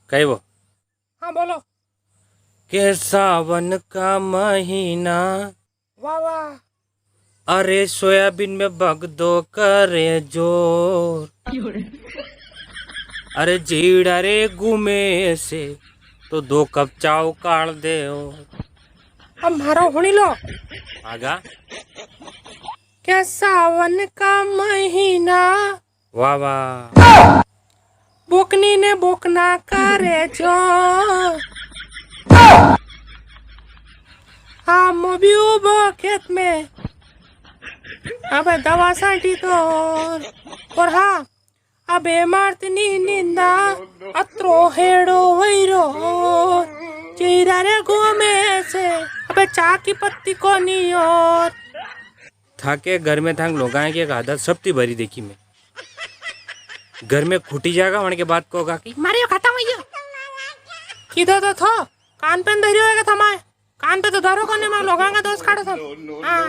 कही वो हाँ बोलो। के सावन का महीना, वाह वाह। अरे सोयाबीन में बग दो करे जोर, अरे जीड़ा रे घूमे से तो 2 कप चाव काढ़ दे अब मारो हुणी लो। आगा। क्या सावन का महीना, वाह वाह। बोकनी ने बोकना करे जो, हाँ मोबी उबो खेत में, अबे दवा साठी तो और हाँ अबे मारतनी निंदा अत्रो हेड़ो वैरो चीरा रे घूमे से, अबे चा की पत्ती को नहीं और थाके घर में थांग लोगाएं की एक आदत सबती भरी देखी मैं। घर में खुटी जाएगा वण के बाद को होगा कि मारियो खत्म हो किधर तो थो कान पे धरियो है थमाए कान पे तो धरो कोने में लोगांगा दोस्त काटो था। हाँ